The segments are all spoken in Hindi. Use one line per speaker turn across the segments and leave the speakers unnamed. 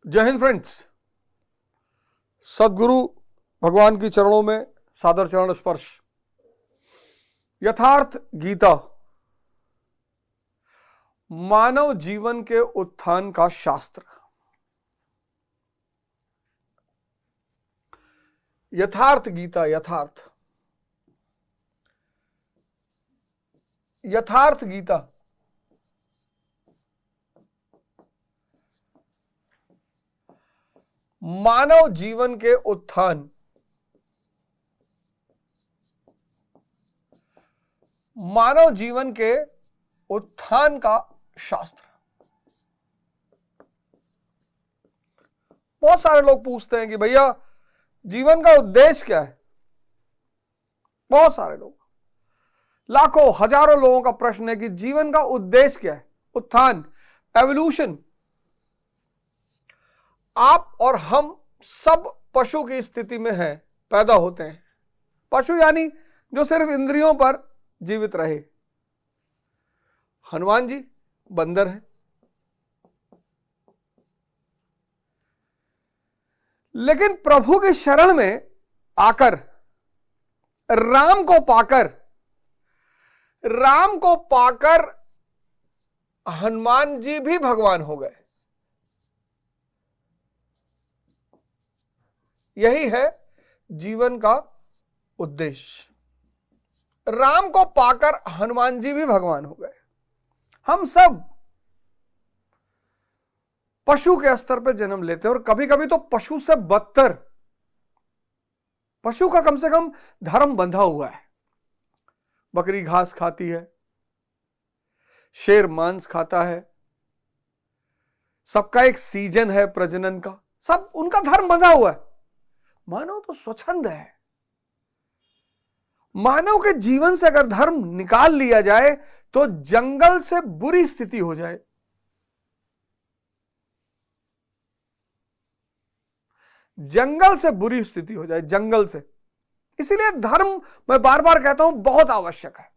जय हिंद फ्रेंड्स। सदगुरु भगवान की चरणों में सादर चरण स्पर्श। यथार्थ गीता मानव जीवन के उत्थान का शास्त्र। यथार्थ गीता, यथार्थ गीता मानव जीवन के उत्थान, मानव जीवन के उत्थान का शास्त्र। बहुत सारे लोग पूछते हैं कि भैया जीवन का उद्देश्य क्या है। बहुत सारे लोग, लाखों हजारों लोगों का प्रश्न है कि जीवन का उद्देश्य क्या है। उत्थान, एवोल्यूशन। आप और हम सब पशु की स्थिति में हैं, पैदा होते हैं। पशु यानी जो सिर्फ इंद्रियों पर जीवित रहे। हनुमान जी बंदर हैं, लेकिन प्रभु की शरण में आकर राम को पाकर हनुमान जी भी भगवान हो गए। यही है जीवन का उद्देश्य। राम को पाकर हनुमान जी भी भगवान हो गए। हम सब पशु के स्तर पर जन्म लेते हैं और कभी कभी तो पशु से बदतर। पशु का कम से कम धर्म बंधा हुआ है। बकरी घास खाती है, शेर मांस खाता है, सबका एक सीजन है प्रजनन का, सब उनका धर्म बंधा हुआ है। मानव तो स्वच्छंद है। मानव के जीवन से अगर धर्म निकाल लिया जाए तो जंगल से बुरी स्थिति हो जाए। जंगल से बुरी स्थिति हो जाए, जंगल से। इसीलिए धर्म, मैं बार बार कहता हूं, बहुत आवश्यक है।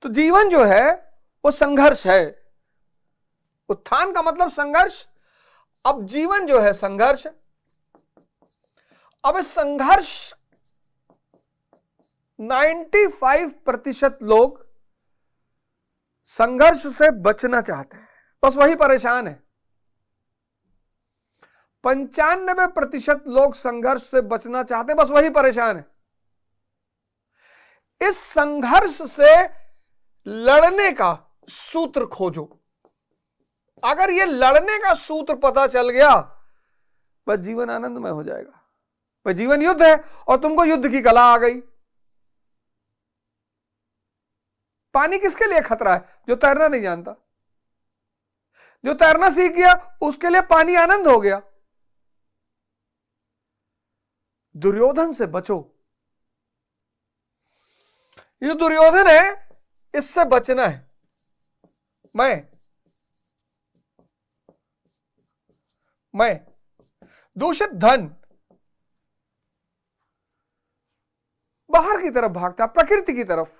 तो जीवन जो है वो संघर्ष है। उत्थान का मतलब संघर्ष। अब जीवन जो है संघर्ष। अब इस संघर्ष 95% लोग संघर्ष से बचना चाहते हैं, बस वही परेशान है। 95% लोग संघर्ष से बचना चाहते हैं, बस वही परेशान है। इस संघर्ष से लड़ने का सूत्र खोजो। अगर ये लड़ने का सूत्र पता चल गया, बस जीवन आनंदमय हो जाएगा। बस जीवन युद्ध है और तुमको युद्ध की कला आ गई। पानी किसके लिए खतरा है? जो तैरना नहीं जानता। जो तैरना सीख गया उसके लिए पानी आनंद हो गया। दुर्योधन से बचो। ये दुर्योधन है, इससे बचना है। मैं दूषित धन, बाहर की तरफ भागता, प्रकृति की तरफ।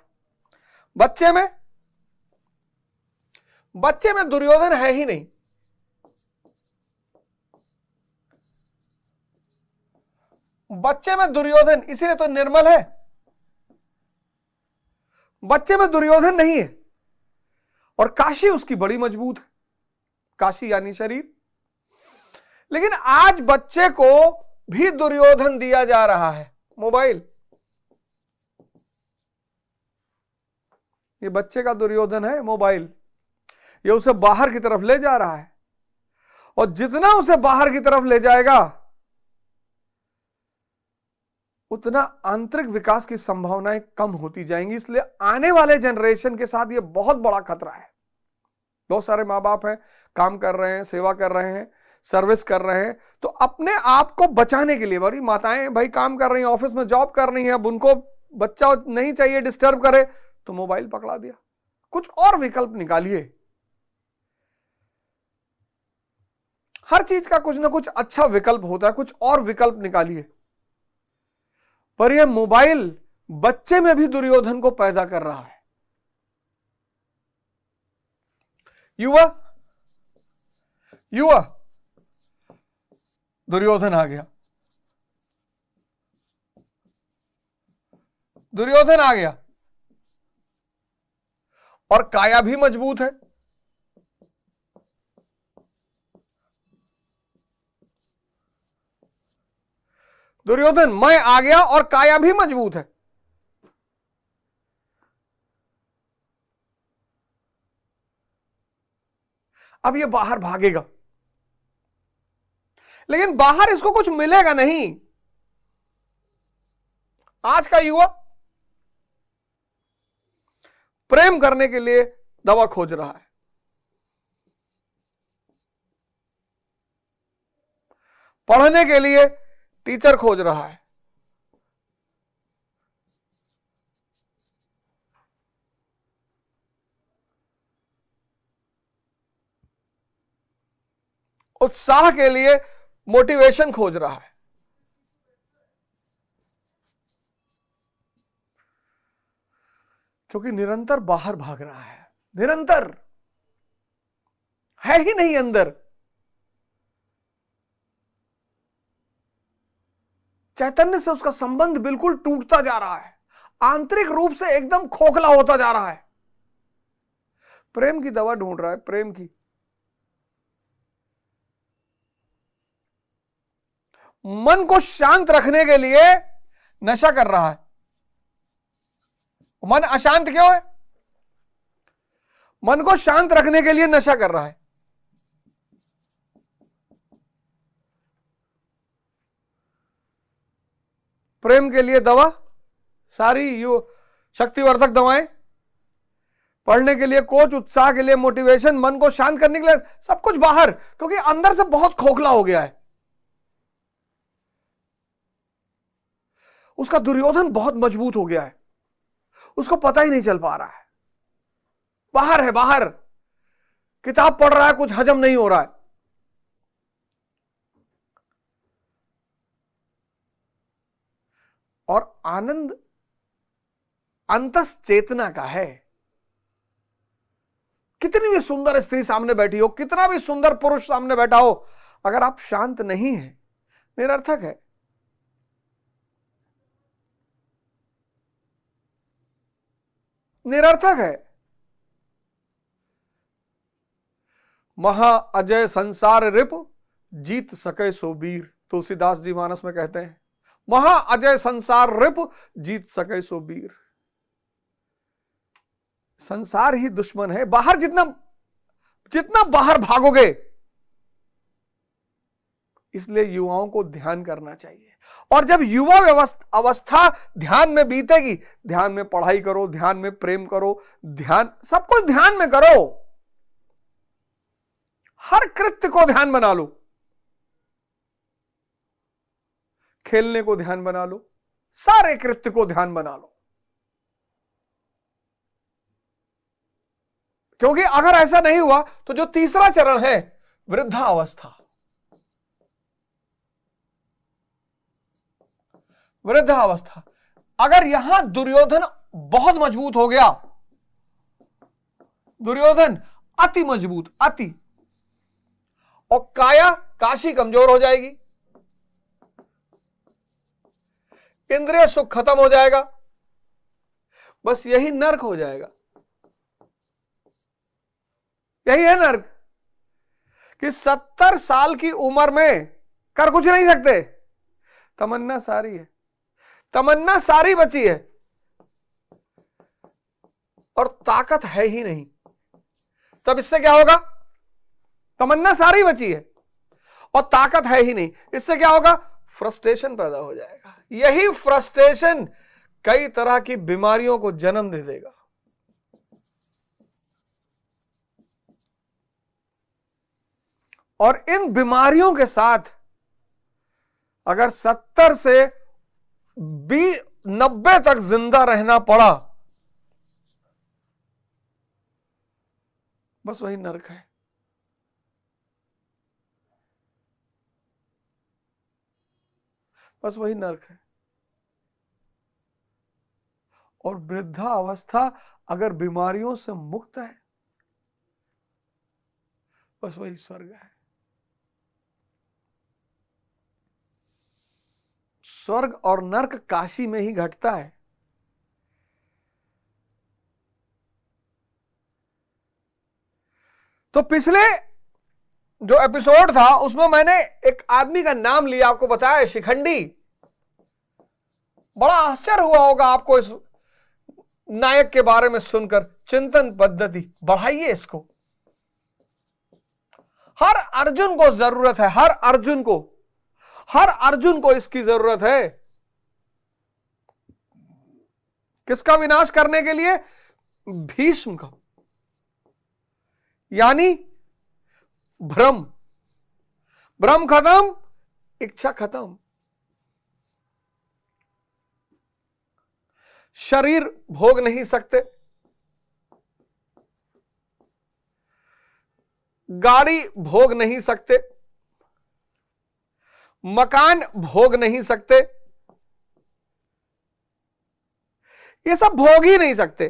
बच्चे में दुर्योधन है ही नहीं। बच्चे में दुर्योधन इसीलिए तो निर्मल है। बच्चे में दुर्योधन नहीं है और काशी उसकी बड़ी मजबूत है। काशी यानी शरीर। लेकिन आज बच्चे को भी दुर्योधन दिया जा रहा है, मोबाइल। ये बच्चे का दुर्योधन है मोबाइल। ये उसे बाहर की तरफ ले जा रहा है और जितना उसे बाहर की तरफ ले जाएगा उतना आंतरिक विकास की संभावनाएं कम होती जाएंगी। इसलिए आने वाले जनरेशन के साथ ये बहुत बड़ा खतरा है। बहुत सारे माँ बाप हैं, काम कर रहे हैं, सेवा कर रहे हैं, सर्विस कर रहे हैं, तो अपने आप को बचाने के लिए, बड़ी माताएं भाई काम कर रही हैं, ऑफिस में जॉब कर रही हैं, अब उनको बच्चा नहीं चाहिए डिस्टर्ब करे तो मोबाइल पकड़ा दिया। कुछ और विकल्प निकालिए। हर चीज का कुछ ना कुछ अच्छा विकल्प होता है, कुछ और विकल्प निकालिए। पर यह मोबाइल बच्चे में भी दुर्योधन को पैदा कर रहा है। युवा युवा, दुर्योधन आ गया, दुर्योधन आ गया और काया भी मजबूत है। दुर्योधन, मैं आ गया और काया भी मजबूत है। अब ये बाहर भागेगा, लेकिन बाहर इसको कुछ मिलेगा नहीं। आज का युवा प्रेम करने के लिए दवा खोज रहा है, पढ़ने के लिए टीचर खोज रहा है, उत्साह के लिए मोटिवेशन खोज रहा है। क्योंकि निरंतर बाहर भाग रहा है, निरंतर है ही नहीं अंदर। चैतन्य से उसका संबंध बिल्कुल टूटता जा रहा है, आंतरिक रूप से एकदम खोखला होता जा रहा है। प्रेम की दवा ढूंढ रहा है, प्रेम की। मन को शांत रखने के लिए नशा कर रहा है। मन अशांत क्यों है? मन को शांत रखने के लिए नशा कर रहा है। प्रेम के लिए दवा सारी शक्तिवर्धक दवाएं, पढ़ने के लिए कोच, उत्साह के लिए मोटिवेशन, मन को शांत करने के लिए सब कुछ बाहर, क्योंकि अंदर से बहुत खोखला हो गया है। उसका दुर्योधन बहुत मजबूत हो गया है, उसको पता ही नहीं चल पा रहा है। बाहर है, बाहर किताब पढ़ रहा है, कुछ हजम नहीं हो रहा है। और आनंद अंतस चेतना का है। कितनी भी सुंदर स्त्री सामने बैठी हो, कितना भी सुंदर पुरुष सामने बैठा हो, अगर आप शांत नहीं हैं, निरर्थक है। निरर्थक है। महा अजय संसार रिप, जीत सके सो वीर, तुलसीदास जी मानस में कहते हैं, महा अजय संसार रिप, जीत सके सो वीर। संसार ही दुश्मन है। बाहर जितना जितना बाहर भागोगे, इसलिए युवाओं को ध्यान करना चाहिए। और जब युवा अवस्था ध्यान में बीतेगी, ध्यान में पढ़ाई करो, ध्यान में प्रेम करो, ध्यान सब कुछ ध्यान में करो। हर कृत्य को ध्यान बना लो, खेलने को ध्यान बना लो, सारे कृत्य को ध्यान बना लो। क्योंकि अगर ऐसा नहीं हुआ तो जो तीसरा चरण है, वृद्धावस्था, वृद्धावस्था, अगर यहां दुर्योधन बहुत मजबूत हो गया, दुर्योधन अति मजबूत, अति, और काया काशी कमजोर हो जाएगी, इंद्रिय सुख खत्म हो जाएगा, बस यही नर्क हो जाएगा। यही है नर्क कि 70 साल की उम्र में कर कुछ नहीं सकते, तमन्ना सारी है, तमन्ना सारी बची है और ताकत है ही नहीं। तब इससे क्या होगा? तमन्ना सारी बची है और ताकत है ही नहीं, इससे क्या होगा? फ्रस्ट्रेशन पैदा हो जाएगा। यही फ्रस्ट्रेशन कई तरह की बीमारियों को जन्म दे देगा। और इन बीमारियों के साथ अगर 70 से 90 तक जिंदा रहना पड़ा, बस वही नरक है। बस वही नरक है। और वृद्धा अवस्था अगर बीमारियों से मुक्त है, बस वही स्वर्ग है। स्वर्ग और नर्क काशी में ही घटता है। तो पिछले जो एपिसोड था उसमें मैंने एक आदमी का नाम लिया, आपको बताया शिखंडी। बड़ा आश्चर्य हुआ होगा आपको इस नायक के बारे में सुनकर। चिंतन पद्धति बढ़ाइए इसको। हर अर्जुन को जरूरत है, हर अर्जुन को इसकी जरूरत है। किसका विनाश करने के लिए? भीष्म का। यानी भ्रम खत्म, इच्छा खत्म। शरीर भोग नहीं सकते, गाड़ी भोग नहीं सकते, मकान भोग नहीं सकते, ये सब भोग ही नहीं सकते।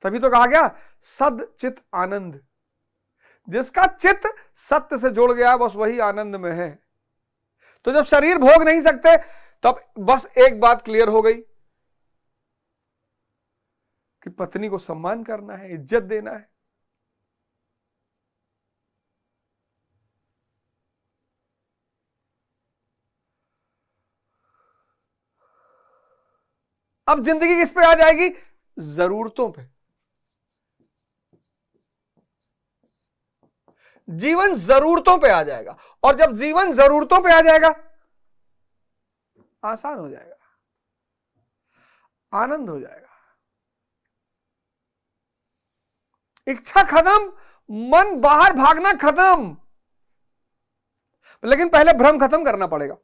तभी तो कहा गया सद चित आनंद। जिसका चित सत्य से जुड़ गया बस वही आनंद में है। तो जब शरीर भोग नहीं सकते तब बस एक बात क्लियर हो गई कि पत्नी को सम्मान करना है, इज्जत देना है। अब जिंदगी किस पे आ जाएगी? जरूरतों पे। जीवन जरूरतों पे आ जाएगा, और जब जीवन जरूरतों पे आ जाएगा आसान हो जाएगा, आनंद हो जाएगा। इच्छा खत्म, मन बाहर भागना खत्म। लेकिन पहले भ्रम खत्म करना पड़ेगा,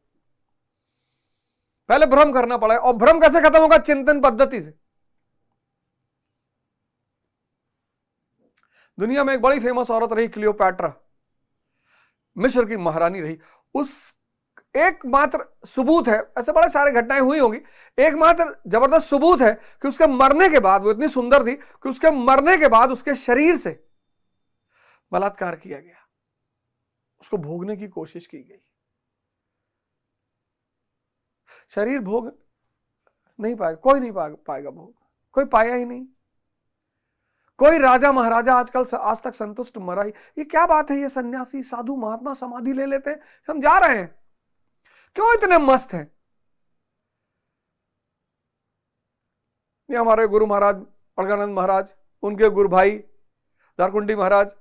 पहले भ्रम करना पड़ेगा। और भ्रम कैसे खत्म होगा? चिंतन पद्धति से। दुनिया में एक बड़ी फेमस औरत रही क्लियोपैट्रा, मिस्र की महारानी रही। उस एकमात्र सबूत है, ऐसे बड़े सारे घटनाएं हुई होंगी, एकमात्र जबरदस्त सबूत है कि उसके मरने के बाद, वो इतनी सुंदर थी कि उसके मरने के बाद उसके शरीर से बलात्कार किया गया, उसको भोगने की कोशिश की गई। शरीर भोग नहीं पाएगा, कोई नहीं पाएगा भोग, कोई पाया ही नहीं। कोई राजा महाराजा आजकल आज तक संतुष्ट मरा ही। ये क्या बात है? ये सन्यासी साधु महात्मा समाधि ले लेते हैं, हम जा रहे हैं, क्यों इतने मस्त हैं? ये हमारे गुरु महाराज अलगानंद महाराज, उनके गुरु भाई दारकुंडी महाराज,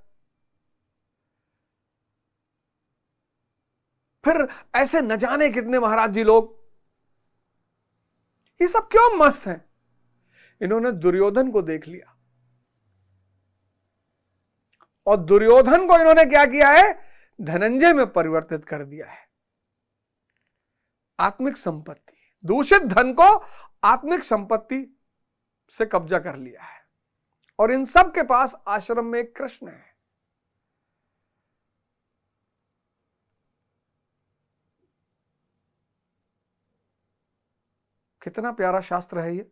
फिर ऐसे न जाने कितने महाराज जी लोग, ये सब क्यों मस्त हैं? इन्होंने दुर्योधन को देख लिया, और दुर्योधन को इन्होंने क्या किया है? धनंजय में परिवर्तित कर दिया है। आत्मिक संपत्ति, दूषित धन को आत्मिक संपत्ति से कब्जा कर लिया है। और इन सब के पास आश्रम में एक कृष्ण है। कितना प्यारा शास्त्र है ये,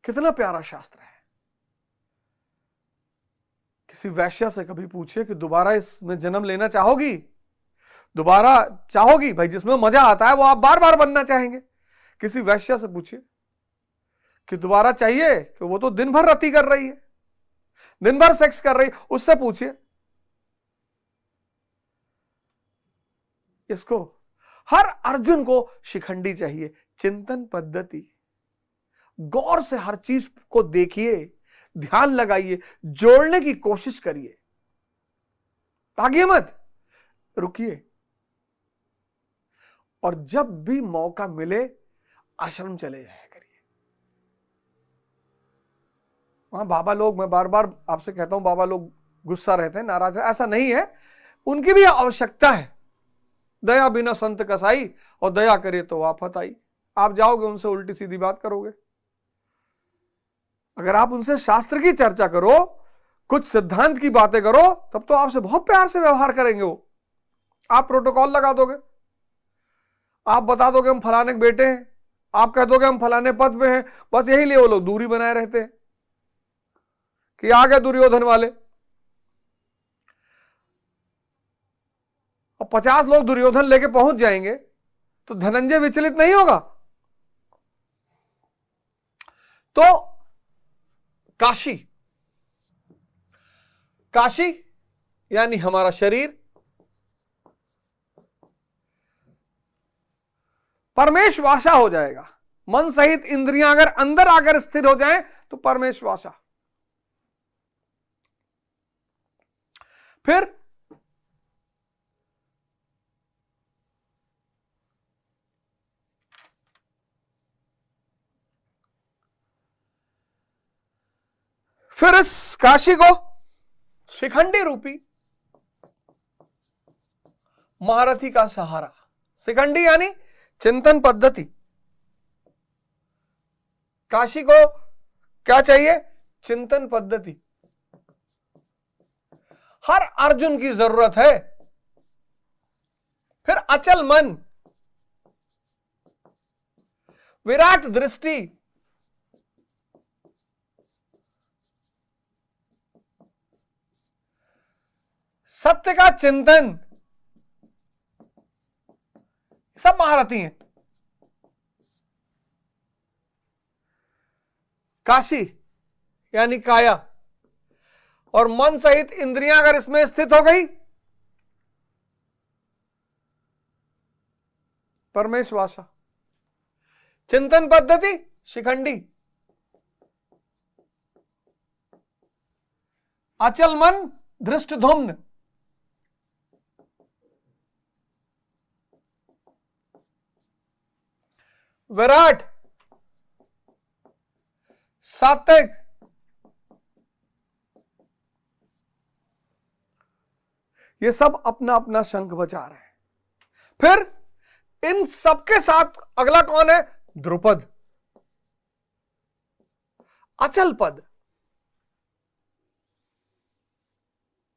कितना प्यारा शास्त्र है। किसी वैश्या से कभी पूछिए कि दोबारा इसमें जन्म लेना चाहोगी? दोबारा चाहोगी? भाई जिसमें मजा आता है वो आप बार बार बनना चाहेंगे। किसी वैश्या से पूछिए कि दोबारा चाहिए, कि वो तो दिन भर रति कर रही है, दिन भर सेक्स कर रही है, उससे पूछिए। इसको हर अर्जुन को शिखंडी चाहिए, चिंतन पद्धति। गौर से हर चीज को देखिए, ध्यान लगाइए, जोड़ने की कोशिश करिए, भागिए मत, रुकिए। और जब भी मौका मिले आश्रम चले जाया करिए। वहां बाबा लोग, मैं बार बार आपसे कहता हूं, बाबा लोग गुस्सा रहते हैं, नाराज है, ऐसा नहीं है, उनकी भी आवश्यकता है। दया बिना संत कसाई, और दया करे तो आफत आई। आप जाओगे उनसे उल्टी सीधी बात करोगे। अगर आप उनसे शास्त्र की चर्चा करो, कुछ सिद्धांत की बातें करो, तब तो आपसे बहुत प्यार से व्यवहार करेंगे वो। आप प्रोटोकॉल लगा दोगे, आप बता दोगे हम फलाने के बेटे हैं, आप कह दोगे हम फलाने पद पे हैं, बस यही लिए वो लोग दूरी बनाए रहते हैं कि आ गए दुर्योधन वाले। और 50 लोग दुर्योधन लेके पहुंच जाएंगे तो धनंजय विचलित नहीं होगा। तो काशी, काशी यानी हमारा शरीर परमेशवासा हो जाएगा। मन सहित इंद्रियां अगर अंदर आकर स्थिर हो जाएं तो परमेशवासा। फिर इस काशी को शिखंडी रूपी महारथी का सहारा, शिखंडी यानी चिंतन पद्धति। काशी को क्या चाहिए? चिंतन पद्धति। हर अर्जुन की जरूरत है। फिर अचल मन, विराट दृष्टि, सत्य का चिंतन, सब महारथी हैं। काशी यानी काया, और मन सहित इंद्रियां अगर इसमें स्थित हो गई, परमेशवासा। चिंतन पद्धति शिखंडी, अचल मन धृष्टधुम्न, विराट सात्विक, ये सब अपना अपना शंख बजा रहे हैं। फिर इन सबके साथ अगला कौन है? द्रुपद, अचल पद।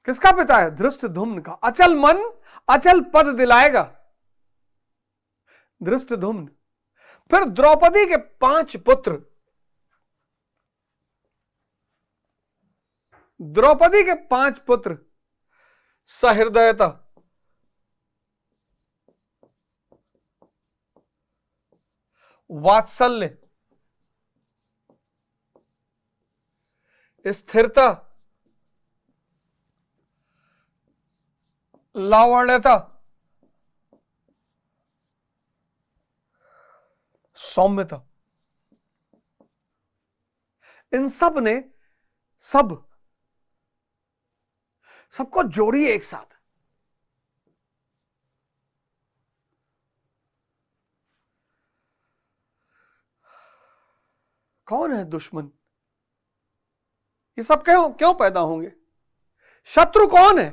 किसका पिता है? धृष्टधुम्न का। अचल मन अचल पद दिलाएगा, धृष्टधुम्न। फिर द्रौपदी के 5 पुत्र, द्रौपदी के 5 पुत्र, सहृदयता, वात्सल्य, स्थिरता, लावण्यता, सौम्यता। इन सब ने सबको जोड़िए एक साथ। कौन है दुश्मन? ये सब क्यों पैदा होंगे? शत्रु कौन है?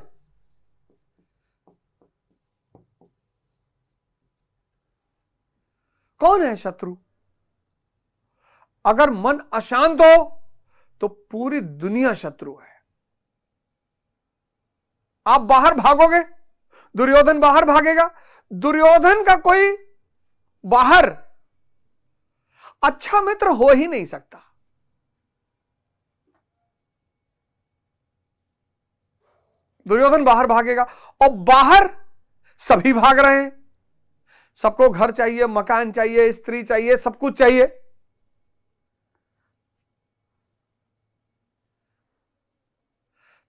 कौन है शत्रु? अगर मन अशांत हो तो पूरी दुनिया शत्रु है। आप बाहर भागोगे, दुर्योधन बाहर भागेगा। दुर्योधन का कोई बाहर अच्छा मित्र हो ही नहीं सकता। दुर्योधन बाहर भागेगा, और बाहर सभी भाग रहे हैं। सबको घर चाहिए, मकान चाहिए, स्त्री चाहिए, सब कुछ चाहिए।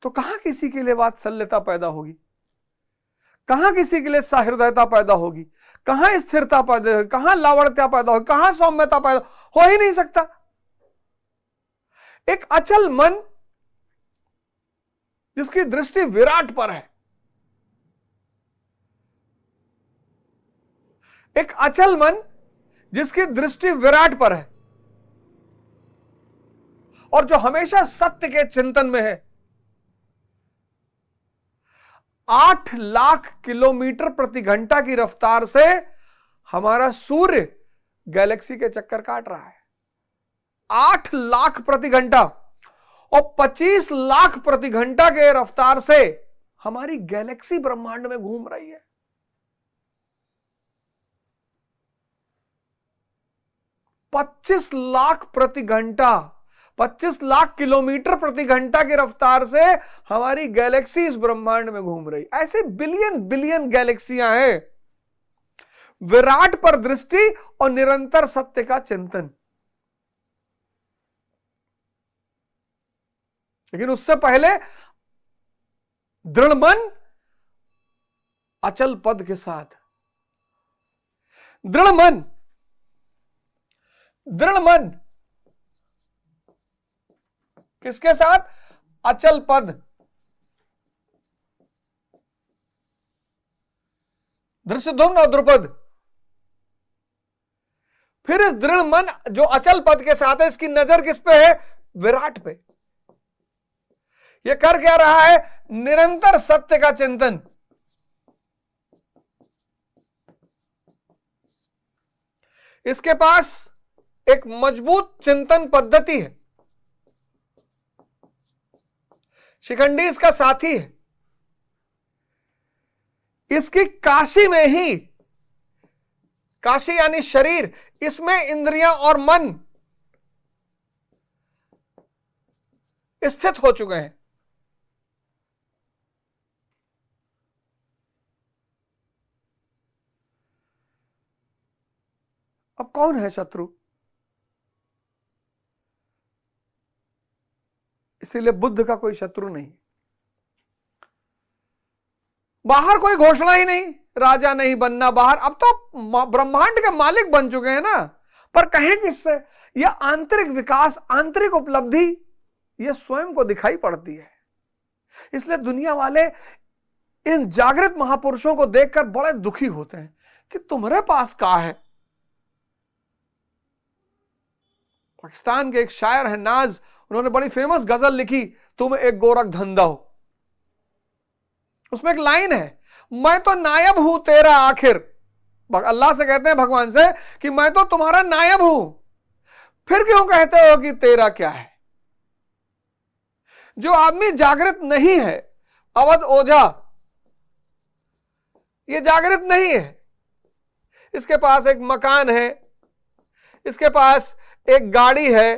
तो कहां किसी के लिए वात्सल्यता पैदा होगी? कहां किसी के लिए सहृदयता पैदा होगी? कहां स्थिरता पैदा होगी? कहां लावण्यता पैदा होगी? कहां सौम्यता पैदा? हो ही नहीं सकता। एक अचल मन जिसकी दृष्टि विराट पर है, एक अचल मन जिसकी दृष्टि विराट पर है, और जो हमेशा सत्य के चिंतन में है। 8 लाख किलोमीटर प्रति घंटा की रफ्तार से हमारा सूर्य गैलेक्सी के चक्कर काट रहा है। 8 लाख प्रति घंटा, और 25 लाख प्रति घंटा के रफ्तार से हमारी गैलेक्सी ब्रह्मांड में घूम रही है। 25 लाख प्रति घंटा, 25 लाख किलोमीटर प्रति घंटा की रफ्तार से हमारी गैलेक्सी इस ब्रह्मांड में घूम रही। ऐसे बिलियन बिलियन गैलेक्सियां हैं। विराट पर दृष्टि और निरंतर सत्य का चिंतन। लेकिन उससे पहले दृढ़ मन अचल पद के साथ। दृढ़ मन, दृढ़ मन किसके साथ? अचल पद। धृष्टद्युम्न और द्रुपद। फिर इस दृढ़ मन जो अचल पद के साथ है, इसकी नजर किस पे है? विराट पे। यह कर क्या रहा है? निरंतर सत्य का चिंतन। इसके पास एक मजबूत चिंतन पद्धति है। शिखंडी इसका साथी है। इसकी काशी में ही, काशी यानी शरीर, इसमें इंद्रियां और मन स्थित हो चुके हैं। अब कौन है शत्रु? इसीलिए बुद्ध का कोई शत्रु नहीं। बाहर कोई घोषणा ही नहीं, राजा नहीं बनना बाहर। अब तो ब्रह्मांड के मालिक बन चुके हैं ना, पर कहें किससे? यह आंतरिक विकास, आंतरिक उपलब्धि, यह स्वयं को दिखाई पड़ती है। इसलिए दुनिया वाले इन जागृत महापुरुषों को देखकर बड़े दुखी होते हैं कि तुम्हारे पास क्या है। पाकिस्तान के एक शायर है नाज, उन्होंने बड़ी फेमस गजल लिखी, तुम एक गोरख धंधा हो। उसमें एक लाइन है, मैं तो नायब हूं तेरा आखिर। अल्लाह से कहते हैं भगवान से कि मैं तो तुम्हारा नायब हूं, फिर क्यों कहते हो कि तेरा क्या है? जो आदमी जागृत नहीं है, अवध ओझा, ये जागृत नहीं है। इसके पास एक मकान है, इसके पास एक गाड़ी है,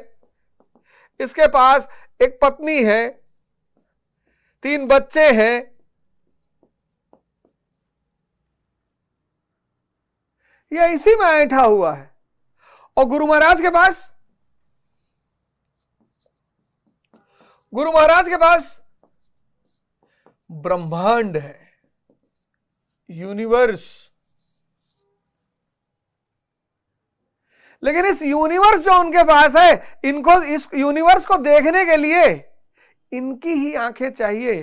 इसके पास एक पत्नी है, 3 बच्चे हैं। यह इसी में ऐंठा हुआ है। और गुरु महाराज के पास, गुरु महाराज के पास ब्रह्मांड है, यूनिवर्स। लेकिन इस यूनिवर्स जो उनके पास है, इनको इस यूनिवर्स को देखने के लिए इनकी ही आंखें चाहिए।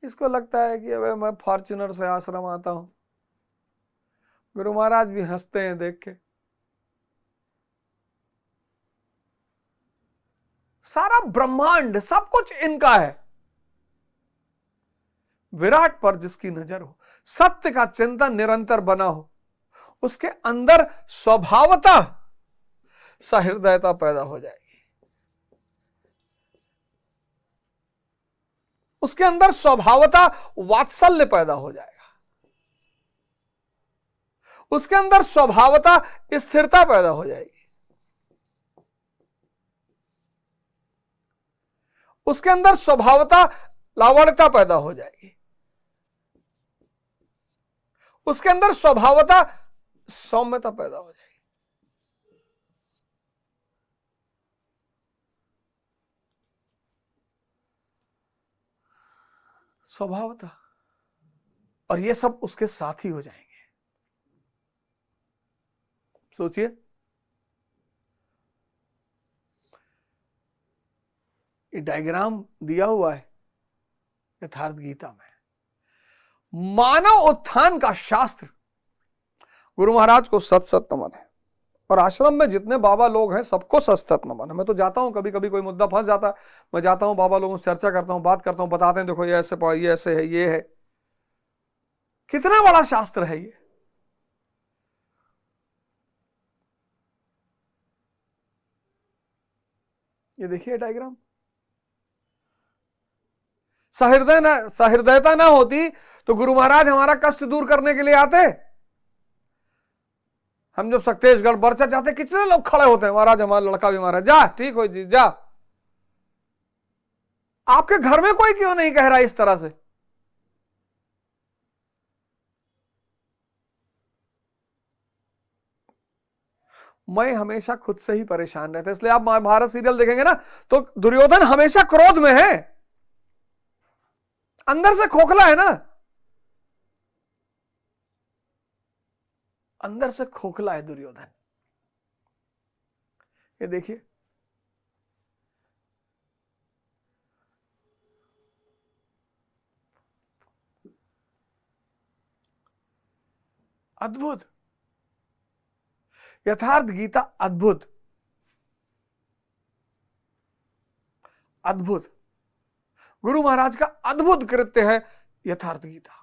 इसको लगता है कि अबे मैं फॉर्च्यूनर से आश्रम आता हूं। गुरु महाराज भी हंसते हैं देख के। सारा ब्रह्मांड, सब कुछ इनका है। विराट पर जिसकी नजर हो, सत्य का चिंतन निरंतर बना हो, उसके अंदर स्वभावतः सहृदयता पैदा हो जाएगी। उसके अंदर स्वभावतः वात्सल्य पैदा हो जाएगा। उसके अंदर स्वभावतः स्थिरता पैदा हो जाएगी। उसके अंदर स्वभावतः लावण्यता पैदा हो जाएगी। उसके अंदर स्वभावतः सौम्यता पैदा हो जाएगी। स्वभावतः। और ये सब उसके साथ ही हो जाएंगे। सोचिए, ये डायग्राम दिया हुआ है यथार्थ गीता में। मानव उत्थान का शास्त्र। गुरु महाराज को सत सत नमन है। और आश्रम में जितने बाबा लोग हैं सबको सत सत नमन है। मैं तो जाता हूं, कभी कभी कोई मुद्दा फंस जाता है, मैं जाता हूं, बाबा लोगों से चर्चा करता हूं, बात करता हूं, बताते हैं देखो ये ऐसे है, ये है। कितना बड़ा शास्त्र है ये। देखिए डायग्राम। सहृदयता ना होती तो गुरु महाराज हमारा कष्ट दूर करने के लिए आते। हम जब सक्तेशगढ़ बरचा जाते कितने लोग खड़े होते हैं, महाराज हमारा लड़का बीमार है, जा ठीक हो जी जा। आपके घर में कोई क्यों नहीं कह रहा इस तरह से? मैं हमेशा खुद से ही परेशान रहता, इसलिए आप महाभारत सीरियल देखेंगे ना तो दुर्योधन हमेशा क्रोध में है, अंदर से खोखला है ना, अंदर से खोखला है दुर्योधन। ये देखिए अद्भुत, यथार्थ गीता अद्भुत, अद्भुत गुरु महाराज का अद्भुत कृत्य है यथार्थ गीता।